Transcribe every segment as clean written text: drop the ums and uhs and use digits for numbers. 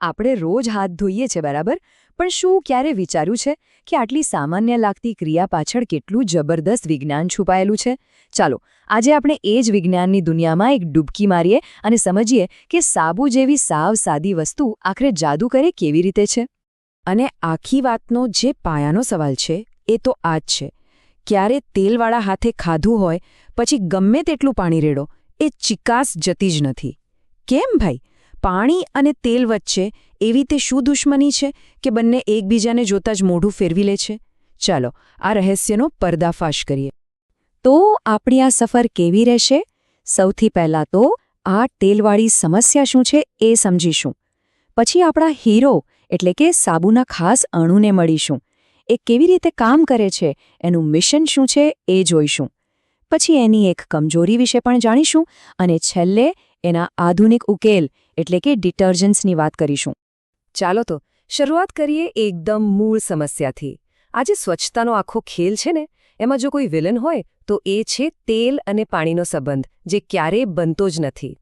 આપણે રોજ હાથ ધોઈએ છે બરાબર, પણ શું ક્યારે વિચાર્યું છે કે આટલી સામાન્ય લાગતી ક્રિયા પાછળ કેટલું જબરદસ્ત વિજ્ઞાન છુપાયેલું છે? ચાલો આજે આપણે એ જ વિજ્ઞાનની દુનિયામાં એક ડૂબકી મારીએ અને સમજીએ કે સાબુ જેવી સાવ સાદી વસ્તુ આખરે જાદુ કરે કેવી રીતે છે. અને આખી વાતનો જે પાયાનો સવાલ છે એ તો આ જ છે. ક્યારે તેલવાળા હાથે ખાધું હોય પછી ગમે તેટલું પાણી રેડો એ ચિકાસ જતી જ નથી. કેમ ભાઈ? પાણી અને તેલ વચ્ચે એવી તે શું દુશ્મની છે કે બંને એકબીજાને જોતા જ મોઢું ફેરવી લે છે? ચાલો આ રહસ્યનો પર્દાફાશ કરીએ. તો આપણી આ સફર કેવી રહેશે? સૌથી પહેલાં તો આ તેલવાળી સમસ્યા શું છે એ સમજીશું. પછી આપણા હીરો એટલે કે સાબુના ખાસ અણુને મળીશું. એ કેવી રીતે કામ કરે છે, એનું મિશન શું છે એ જોઈશું. પછી એની એક કમજોરી વિશે પણ જાણીશું અને છેલ્લે એના આધુનિક ઉકેલ એટલે કે ડિટર્જન્ટ્સની વાત કરીશું. ચાલો તો શરૂઆત કરીએ એકદમ મૂળ સમસ્યાથી. આજે સ્વચ્છતાનો આખો ખેલ છે ને, એમાં જો કોઈ વિલન હોય તો એ છે તેલ અને પાણીનો સંબંધ, જે ક્યારેય બનતો જ નથી.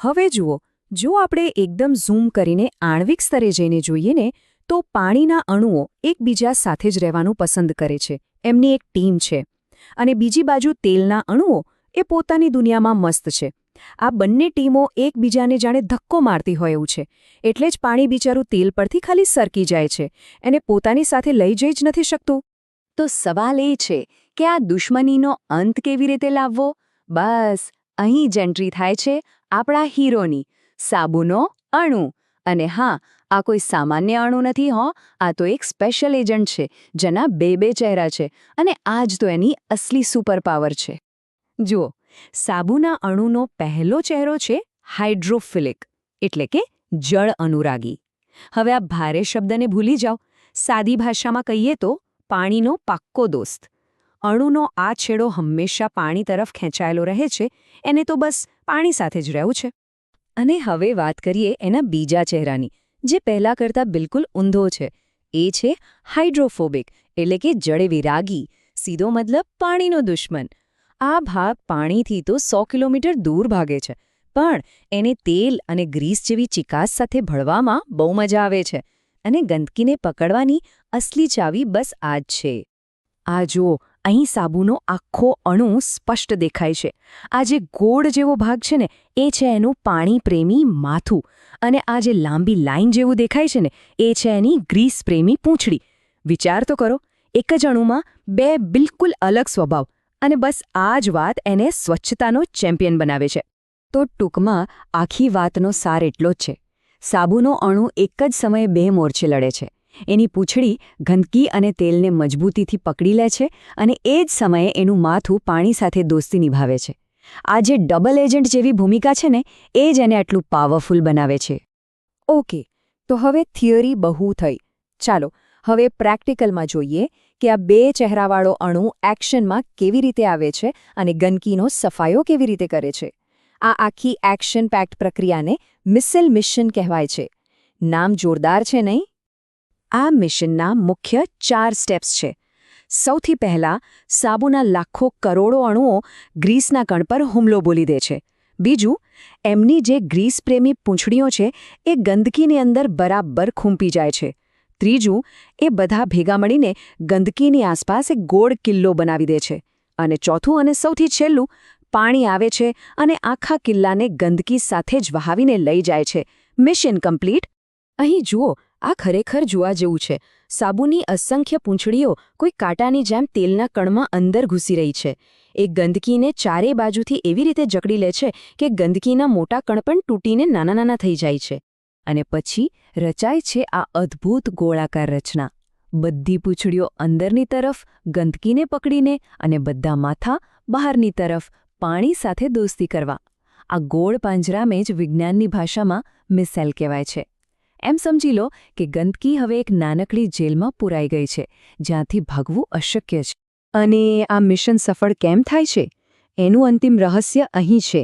હવે જુઓ, જો આપણે એકદમ ઝૂમ કરીને આણ્વિક સ્તરે જઈને જોઈએ ને, તો પાણીના અણુઓ એકબીજા સાથે જ રહેવાનું પસંદ કરે છે. એમની એક ટીમ છે. અને બીજી બાજુ તેલના અણુઓ એ પોતાની દુનિયામાં મસ્ત છે. આ બંને ટીમો એકબીજાને જાણે ધક્કો મારતી હોય એવું છે. એટલે જ પાણી બિચારું તેલ પરથી ખાલી સરકી જાય છે. એને પોતાની સાથે લઈ જઈ જ નથી શકતું. તો સવાલ એ છે કે આ દુશ્મનીનો અંત કેવી રીતે લાવવો? બસ અહીં જ એન્ટ્રી થાય છે આપણા હીરોની, સાબુનો અણુ. અને હા, આ કોઈ સામાન્ય અણુ નથી હો, આ તો એક સ્પેશિયલ એજન્ટ છે જેના બે ચહેરા છે, અને આ જ તો એની અસલી સુપર પાવર છે. જુઓ, સાબુના અણુનો પહેલો ચહેરો છે હાઇડ્રોફિલિક, એટલે કે જળ અનુરાગી. હવે આ ભારે શબ્દને ભૂલી જાઓ. સાદી ભાષામાં કહીએ તો પાણીનો પાક્કો દોસ્ત. અણુનો આ છેડો હંમેશા પાણી તરફ ખેંચાયેલો રહે છે. એને તો બસ પાણી સાથે જ રહેવું છે. અને હવે વાત કરીએ એના બીજા ચહેરાની, જે પહેલા કરતાં બિલકુલ ઊંધો છે. એ છે હાઇડ્રોફોબિક, એટલે કે જળ વિરાગી. સીધો મતલબ પાણીનો દુશ્મન. આ ભાગ પાણીથી તો 100 કિલોમીટર દૂર ભાગે છે, પણ એને તેલ અને ગ્રીસ જેવી ચિકાસ સાથે ભળવામાં બહુ મજા આવે છે. અને ગંદકીને પકડવાની અસલી ચાવી બસ આ જ છે. આ જુઓ, અહીં સાબુનો આખો અણુ સ્પષ્ટ દેખાય છે. આ જે ગોળ જેવો ભાગ છે ને, એ છે એનું પાણી પ્રેમી માથું. અને આ જે લાંબી લાઈન જેવું દેખાય છે ને, એ છે એની ગ્રીસ પ્રેમી પૂંછડી. વિચાર તો કરો, એક જ અણુમાં બે બિલકુલ અલગ સ્વભાવ. અને બસ આ જ વાત એને સ્વચ્છતાનો ચેમ્પિયન બનાવે છે. તો ટૂંકમાં આખી વાતનો સાર એટલો જ છે. સાબુનો અણુ એક જ સમયે બે મોરચે લડે છે. એની પૂંછડી ગંદકી અને તેલને મજબૂતીથી પકડી લે છે, અને એ જ સમયે એનું માથું પાણી સાથે દોસ્તી નિભાવે છે. આ જે ડબલ એજન્ટ જેવી ભૂમિકા છે ને, એ જ એને આટલું પાવરફુલ બનાવે છે. ઓકે, તો હવે થિયરી બહુ થઈ. ચાલો હવે પ્રેક્ટિકલમાં જોઈએ કે આ બે ચહેરાવાળો અણુ એક્શનમાં કેવી રીતે આવે છે અને ગંદકીનો સફાયો કેવી રીતે કરે છે. આ આખી એક્શન પેક્ડ પ્રક્રિયાને મિસેલ મિશન કહેવાય છે. નામ જોરદાર છે નહીં? આ મિશનના મુખ્ય 4 સ્ટેપ્સ છે. સૌથી પહેલાં, સાબુના લાખો કરોડો અણુઓ ગ્રીસના કણ પર હુમલો બોલી દે છે. બીજું, એમની જે ગ્રીસ પ્રેમી પૂંછડીઓ છે એ ગંદકીની અંદર બરાબર ખૂંપી જાય છે. ત્રીજું, એ બધા ભેગા મળીને ગંદકીની આસપાસ એક ગોળ કિલ્લો બનાવી દે છે. અને ચોથું અને સૌથી છેલ્લું, પાણી આવે છે અને આખા કિલ્લાને ગંદકી સાથે જ વહાવીને લઈ જાય છે. Mission complete. અહીં જુઓ, આ ખરેખર જોવા જેવું છે. સાબુની અસંખ્ય પૂંછડીઓ કોઈ કાંટાની જેમ તેલના કણમાં અંદર ઘૂસી રહી છે. એ ગંદકીને ચારે બાજુથી એવી રીતે જકડી લે છે કે ગંદકીના મોટા કણ પણ તૂટીને નાના થઈ જાય છે. અને પછી રચાય છે આ અદ્ભુત ગોળાકાર રચના. બધી પૂંછડીઓ અંદરની તરફ ગંદકીને પકડીને અને બધા માથા બહારની તરફ પાણી સાથે દોસ્તી કરવા. આ ગોળ પાંજરાને જ વિજ્ઞાનની ભાષામાં મિસેલ કહેવાય છે. એમ સમજી લો કે ગંદકી હવે એક નાનકડી જેલમાં પૂરાઈ ગઈ છે, જ્યાંથી ભાગવું અશક્ય છે. અને આ મિશન સફળ કેમ થાય છે? એનું અંતિમ રહસ્ય અહીં છે.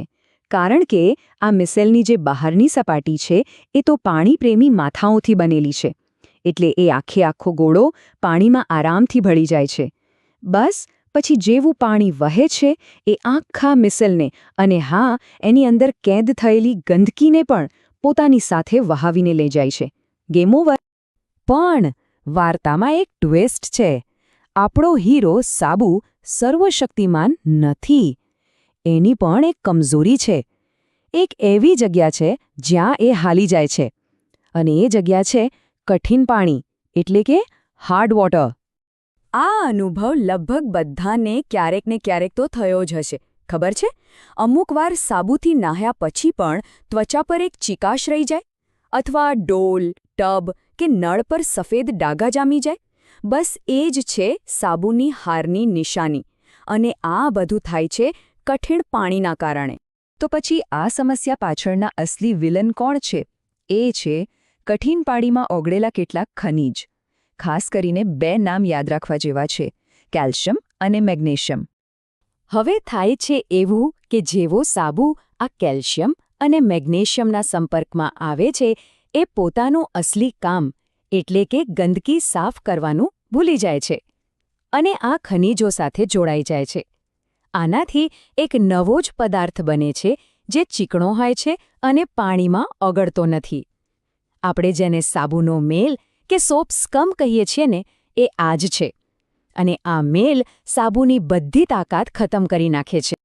કારણ કે આ મિસેલની જે બહારની સપાટી છે એ તો પાણી પ્રેમી માથાઓથી બનેલી છે. એટલે એ આખો ગોળો પાણીમાં આરામથી ભળી જાય છે. બસ પછી જેવું પાણી વહે છે એ આખા મિસેલને અને હા, એની અંદર કેદ થયેલી ગંદકીને પણ પોતાની સાથે વહાવીને લઈ જાય છે. Game over. પણ વાર્તામાં એક ટ્વિસ્ટ છે. આપણો હીરો સાબુ સર્વશક્તિમાન નથી. એની પણ એક કમજોરી છે. એક એવી જગ્યા છે જ્યાં એ હાલી જાય છે. અને એ જગ્યા છે કઠિન પાણી, એટલે કે હાર્ડ વોટર. આ અનુભવ લગભગ બધાને ક્યારેક ને ક્યારેક તો થયો જ હશે. ખબર છે, અમુકવાર સાબુથી નાહ્યા પછી પણ ત્વચા પર એક ચીકાશ રહી જાય, અથવા ડોલ, ટબ કે નળ પર સફેદ ડાઘા જામી જાય. બસ એ જ છે સાબુની હારની નિશાની. અને આ બધું થાય છે કઠિન પાણીના કારણે. તો પછી આ સમસ્યા પાછળના અસલી વિલન કોણ છે? એ છે કઠિન પાણીમાં ઓગળેલા કેટલાક ખનિજ. ખાસ કરીને 2 નામ યાદ રાખવા જેવા છે: કેલ્શિયમ અને મેગ્નેશિયમ. હવે થાય છે એવું કે જેવો સાબુ આ કેલ્શિયમ અને મેગ્નેશિયમના સંપર્કમાં આવે છે, એ પોતાનું અસલી કામ એટલે કે ગંદકી સાફ કરવાનું ભૂલી જાય છે અને આ ખનિજો સાથે જોડાઈ જાય છે. આનાથી એક નવો જ પદાર્થ બને છે જે ચીકણો હોય છે અને પાણીમાં ઓગળતો નથી. આપણે જેને સાબુનો મેલ કે સોપ સ્કમ કહીએ છીએ ને, એ આ જ છે. અને આ મેલ સાબુની બધી તાકાત ખતમ કરી નાખે છે.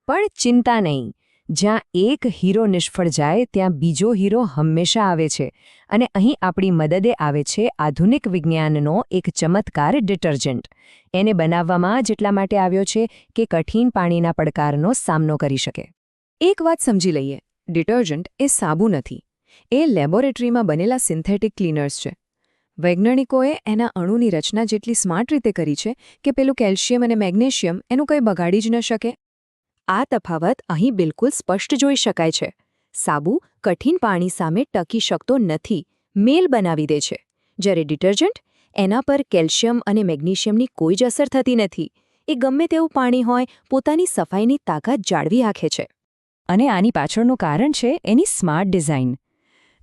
પણ ચિંતા નહીં, જ્યાં એક હીરો નિષ્ફળ જાય ત્યાં બીજો હીરો હંમેશા આવે છે. અને અહીં આપણી મદદે આવે છે આધુનિક વિજ્ઞાનનો એક ચમત્કાર ડિટર્જન્ટ. એને બનાવવામાં જેટલા માટે આવ્યો છે કે કઠિન પાણીના પડકારનો સામનો કરી શકે. એક વાત સમજી લઈએ, ડિટર્જન્ટ એ સાબુ નથી. એ લેબોરેટરીમાં બનેલા સિન્થેટિક ક્લીનર્સ છે. વૈજ્ઞાનિકોએ એના અણુની રચના જેટલી સ્માર્ટ રીતે કરી છે કે પેલું કેલ્શિયમ અને મેગ્નેશિયમ એનું કંઈ બગાડી જ ન શકે. આ તફાવત અહીં બિલકુલ સ્પષ્ટ જોઈ શકાય છે. સાબુ કઠિન પાણી સામે ટકી શકતો નથી, મેલ બનાવી દે છે. જ્યારે ડિટર્જન્ટ, એના પર કેલ્શિયમ અને મેગ્નેશિયમની કોઈ જ અસર થતી નથી. એ ગમે તેવું પાણી હોય પોતાની સફાઈની તાકાત જાળવી રાખે છે. અને આની પાછળનું કારણ છે એની સ્માર્ટ ડિઝાઇન.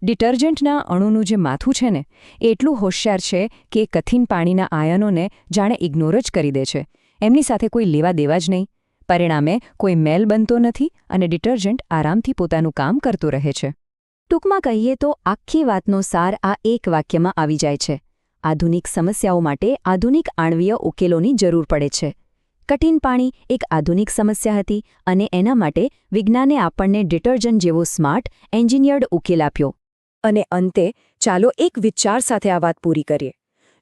ડિટર્જન્ટના અણુનું જે માથું છે ને, એ એટલું હોશિયાર છે કે કઠિન પાણીના આયનોને જાણે ઇગ્નોર જ કરી દે છે. એમની સાથે કોઈ લેવા દેવા જ નહીં. પરિણામે કોઈ મેલ બનતો નથી અને ડિટર્જન્ટ આરામથી પોતાનું કામ કરતું રહે છે. ટૂંકમાં કહીએ તો આખી વાતનો સાર આ એક વાક્યમાં આવી જાય છે: આધુનિક સમસ્યાઓ માટે આધુનિક આણ્વીય ઉકેલોની જરૂર પડે છે. કઠિન પાણી એક આધુનિક સમસ્યા હતી અને એના માટે વિજ્ઞાને આપણને ડિટર્જન્ટ જેવો સ્માર્ટ, એન્જિનિયર્ડ ઉકેલ આપ્યો. અને અંતે ચાલો એક વિચાર સાથે આ વાત પૂરી કરીએ.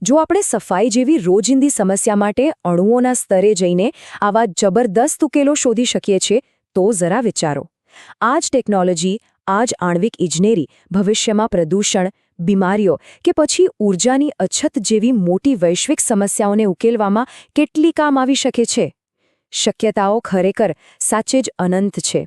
જો આપણે સફાઈ જેવી રોજિંદી સમસ્યા માટે અણુઓના સ્તરે જઈને આવા જબરદસ્ત ઉકેલો શોધી શકીએ છીએ, તો જરા વિચારો. આ જ ટેકનોલોજી, આ જ આણ્વિક ઇજનેરી ભવિષ્યમાં પ્રદૂષણ, બીમારીઓ કે પછી ઊર્જાની અછત જેવી મોટી વૈશ્વિક સમસ્યાઓને ઉકેલવામાં કેટલી કામ આવી શકે છે. શક્યતાઓ ખરેખર સાચે જ અનંત છે.